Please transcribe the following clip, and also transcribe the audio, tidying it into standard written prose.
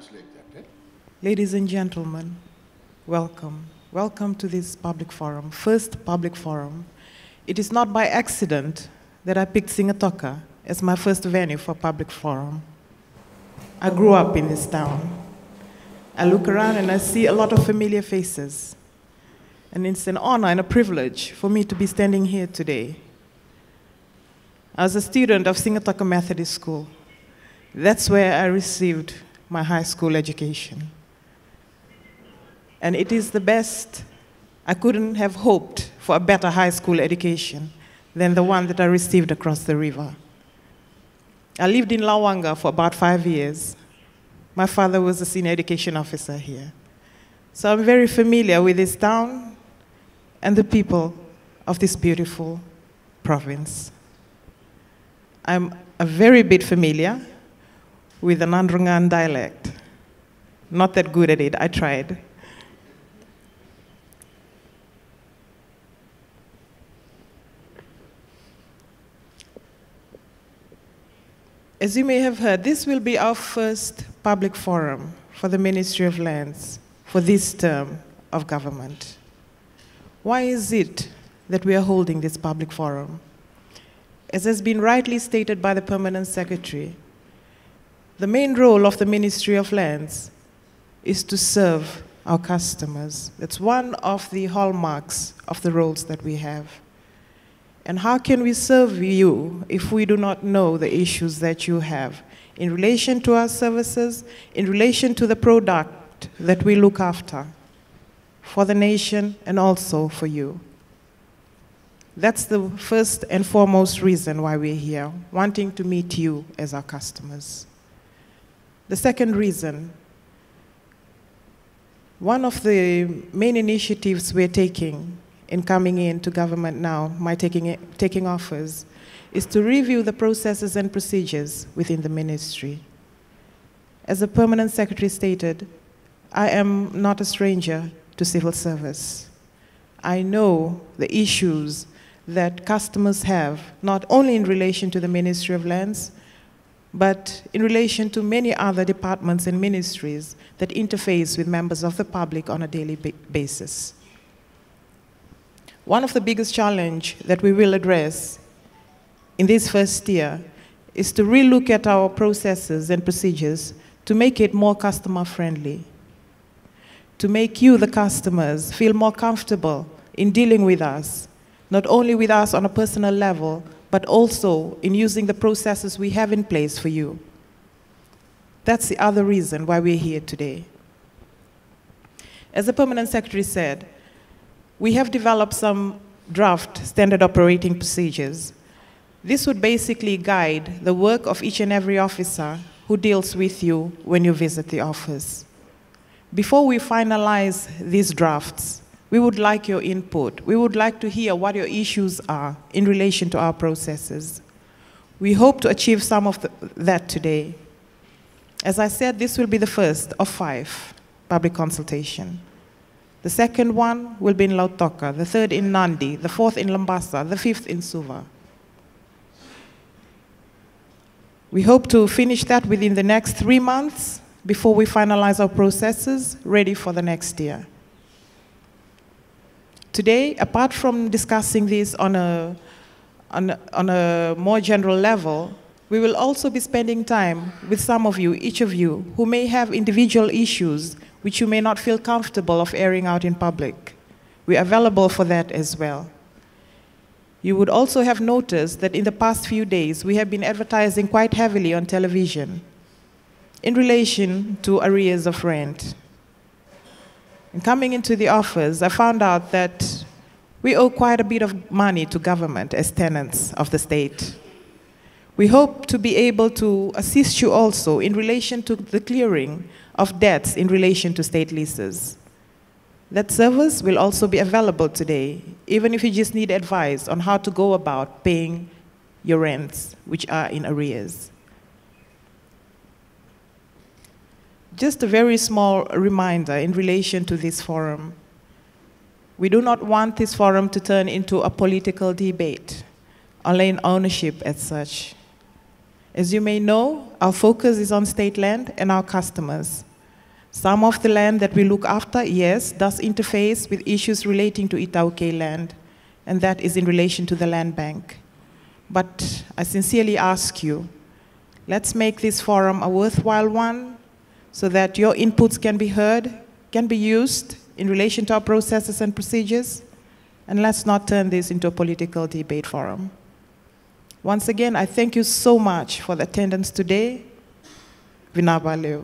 translate that. Eh? Ladies and gentlemen, welcome. Welcome to this public forum, first public forum. It is not by accident that I picked Sigatoka as my first venue for public forum. I grew up in this town. I look around and I see a lot of familiar faces. And it's an honor and a privilege for me to be standing here today. I was a student of Sigatoka Methodist School. That's where I received my high school education. And it is the best. I couldn't have hoped for a better high school education than the one that I received across the river. I lived in Lawanga for about 5 years. My father was a senior education officer here. So I'm very familiar with this town and the people of this beautiful province. I'm a very bit familiar with the Nandrungan dialect. Not that good at it, I tried. As you may have heard, this will be our first public forum for the Ministry of Lands for this term of government. Why is it that we are holding this public forum? As has been rightly stated by the Permanent Secretary, the main role of the Ministry of Lands is to serve our customers. That's one of the hallmarks of the roles that we have. And how can we serve you if we do not know the issues that you have in relation to our services, in relation to the product that we look after for the nation and also for you? That's the first and foremost reason why we're here, wanting to meet you as our customers. The second reason, one of the main initiatives we're taking in coming into government now, my taking office, is to review the processes and procedures within the ministry. As the Permanent Secretary stated, I am not a stranger to civil service. I know the issues that customers have, not only in relation to the Ministry of Lands, but in relation to many other departments and ministries that interface with members of the public on a daily basis. One of the biggest challenges that we will address in this first year is to relook at our processes and procedures to make it more customer-friendly, to make you, the customers, feel more comfortable in dealing with us, not only with us on a personal level, but also in using the processes we have in place for you. That's the other reason why we're here today. As the Permanent Secretary said, we have developed some draft standard operating procedures. This would basically guide the work of each and every officer who deals with you when you visit the office. Before we finalize these drafts, we would like your input. We would like to hear what your issues are in relation to our processes. We hope to achieve some of that today. As I said, this will be the first of 5 public consultation. The second one will be in Lautoka, the third in Nandi, the fourth in Lambasa, the fifth in Suva. We hope to finish that within the next 3 months before we finalize our processes, ready for the next year. Today, apart from discussing this on a more general level, we will also be spending time with some of you, each of you, who may have individual issues which you may not feel comfortable of airing out in public. We are available for that as well. You would also have noticed that in the past few days, we have been advertising quite heavily on television in relation to arrears of rent. And coming into the office, I found out that we owe quite a bit of money to government as tenants of the state. We hope to be able to assist you also in relation to the clearing of debts in relation to state leases. That service will also be available today, even if you just need advice on how to go about paying your rents, which are in arrears. Just a very small reminder in relation to this forum. We do not want this forum to turn into a political debate on land ownership as such. As you may know, our focus is on state land and our customers. Some of the land that we look after, yes, does interface with issues relating to Itauke land, and that is in relation to the land bank. But I sincerely ask you, let's make this forum a worthwhile one so that your inputs can be heard, can be used in relation to our processes and procedures, and let's not turn this into a political debate forum. Once again, I thank you so much for the attendance today. Vinabaleo.